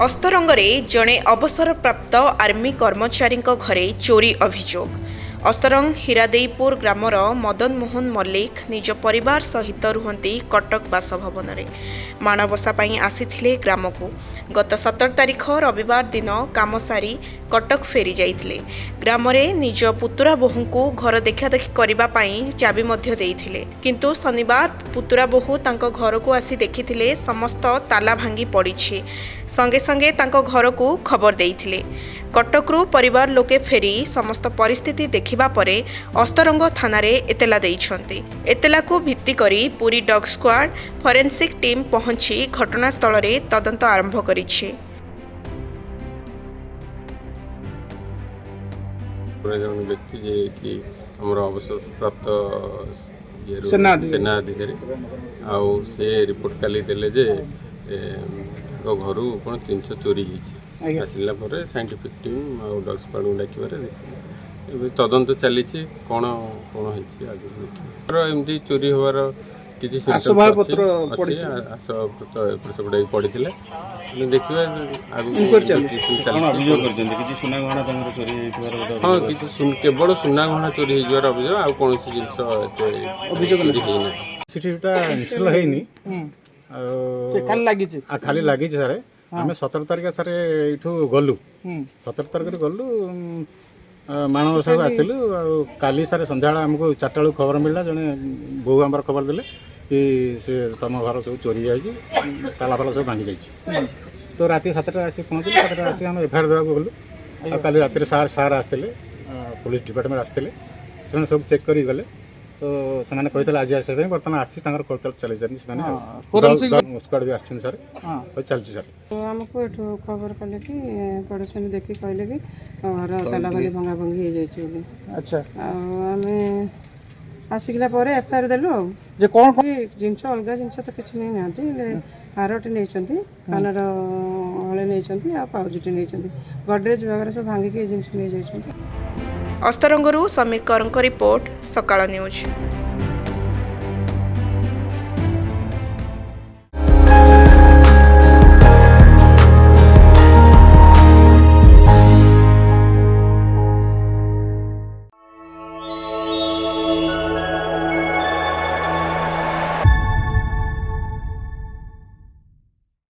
ଅସ୍ତରଙ୍ଗରେ ଜଣେ ଅବସରପ୍ରାପ୍ତ ଆର୍ମି କର୍ମଚାରୀଙ୍କ ଘରେ ଚୋରି ଅଭିଯୋଗ। ଅସ୍ତରଙ୍ଗ ହୀରାଦେଇପୁର ଗ୍ରାମର ମଦନ ମୋହନ ମଲ୍ଲିକ ନିଜ ପରିବାର ସହିତ ରୁହନ୍ତି କଟକ ବାସଭବନରେ। ମାଣବସା ପାଇଁ ଆସିଥିଲେ ଗ୍ରାମକୁ। ଗତ 17 ତାରିଖ ରବିବାର ଦିନ କାମ ସାରି କଟକ ଫେରି ଯାଇଥିଲେ। ଗ୍ରାମରେ ନିଜ ପୁତୁରା ବୋହୂଙ୍କୁ ଘର ଦେଖାଦେଖି କରିବା ପାଇଁ ଚାବି ମଧ୍ୟ ଦେଇଥିଲେ। କିନ୍ତୁ ଶନିବାର ପୁତୁରା ବୋହୂ ତାଙ୍କ ଘରକୁ ଆସି ଦେଖିଥିଲେ ସମସ୍ତ ତାଲା ଭାଙ୍ଗି ପଡ଼ିଛି। ସଙ୍ଗେ ସଙ୍ଗେ ତାଙ୍କ ଘରକୁ ଖବର ଦେଇଥିଲେ। କଟକରୁ ପରିବାର ଲୋକେ ଫେରି ସମସ୍ତ ପରିସ୍ଥିତି ଦେଖିବା ପରେ ଅସ୍ତରଙ୍ଗ ଥାନାରେ ଏତଲା ଦେଇଛନ୍ତି। ଏତଲାକୁ ଭିତ୍ତି କରି Puri dog squad forensic team ପହଞ୍ଚି ଘଟଣାସ୍ଥଳରେ ତଦନ୍ତ ଆରମ୍ଭ କରିଛି। ଜଣେ ବ୍ୟକ୍ତି ଯେ କି ଆମର ଅବସରପ୍ରାପ୍ତ ସେନା ଅଧିକାରୀ ଆଉ ସେ ରିପୋର୍ଟ କାଲି ଦେଲେ ଯେ ତାଙ୍କ ଘରୁ କ'ଣ ଜିନିଷ ଚୋରି ହେଇଛି। ଆସିଲା ପରେ ସାଇଣ୍ଟିଫିକ୍ ଟିମ୍ ଆଉ ଡଗ୍ ସ୍କ୍ୱାଡ୍କୁ ଡାକିବାରେ ଏବେ ତଦନ୍ତ ଚାଲିଛି। କ'ଣ କ'ଣ ହେଇଛି ଆଗକୁ ଦେଖିବା। ଏମିତି ଚୋରି ହେବାର କିଛି ଆସବାବପତ୍ର ଏପଟ ସେପଟ ପଡ଼ିଥିଲେ ଦେଖିବା ଆଗକୁ। ହଁ, କିଛି କେବଳ ସୁନା ଗହଣା ଚୋରି ହେଇଯିବାର ଅଭିଯୋଗ, ଆଉ କୌଣସି ଜିନିଷ ଏତେ ଅଭିଯୋଗ ହେଇନାହିଁ। ସିସିଟିଭିଟା ଇନଷ୍ଟଲ୍ ହେଇନି, ଖାଲି ଲାଗିଛି ସାର୍। ଆମେ 17 ତାରିଖ ସାର୍ ଏଇଠୁ ଗଲୁ, 17 ତାରିଖରେ ଗଲୁ ମାଣବସାକୁ ଆସିଥିଲୁ। ଆଉ କାଲି ସାର୍ ସନ୍ଧ୍ୟାବେଳେ ଆମକୁ 4ଟା ବେଳକୁ ଖବର ମିଳିଲା, ଜଣେ ବୋଉ ଆମର ଖବର ଦେଲେ କି ସେ ତମ ଘର ସବୁ ଚୋରି ଯାଇଛି, ତାଲା ଫାଲା ସବୁ ଭାଙ୍ଗି ଯାଇଛି। ତ ରାତି 7ଟାରେ ଆସି ପହଞ୍ଚିଲୁ। 7ଟାରେ ଆସି ଆମେ ଏଫଆଇଆର୍ ଦେବାକୁ ଗଲୁ। ଆଉ କାଲି ରାତିରେ ସାର୍ ଆସିଥିଲେ, ପୋଲିସ ଡିପାର୍ଟମେଣ୍ଟ ଆସିଥିଲେ, ସେମାନେ ସବୁ ଚେକ୍ କରିକି ଗଲେ। ତ ସେମାନେ କହିଥିଲେ ଆଜି ଆସିବା ପାଇଁ, ବର୍ତ୍ତମାନ ଆସିଛି, ତାଙ୍କର କୋର୍ଟାଲ ଚାଲିଛନ୍ତି। ସେମାନେ ସ୍କ୍ୱାଡ୍ ବି ଆସିଛନ୍ତି ସାର୍, ଚାଲିଛି ସାର୍। ଆମକୁ ଏଠୁ ଖବର କଲେ କି ପଡ଼ୋଶୀ ଦେଖି କହିଲେ କି ଘର ତାଲା ଭାଲି ଭଙ୍ଗା ଭଙ୍ଗି ହେଇଯାଇଛି ବୋଲି। ଆଚ୍ଛା, ଆଉ ଆମେ ଆସିଲା ପରେ ଏଫଆଇଆର୍ ଦେଲୁ। ଆଉ ଯେ କ'ଣ ଜିନିଷ, ଅଲଗା ଜିନିଷ ତ କିଛି ନେଇନାହାନ୍ତି, ହେଲେ ହାରଟେ ନେଇଛନ୍ତି, କାନର ହଳେ ନେଇଛନ୍ତି, ଆଉ ପାଉଜଟେ ନେଇଛନ୍ତି। ଗଡରେଜ୍ ବଗେରା ସବୁ ଭାଙ୍ଗିକି ଏ ଜିନିଷ ନେଇଯାଇଛନ୍ତି। ଅସ୍ତରଙ୍ଗରୁ ସମୀର କରଙ୍କ ରିପୋର୍ଟ, ସକାଳ ନ୍ୟୁଜ୍।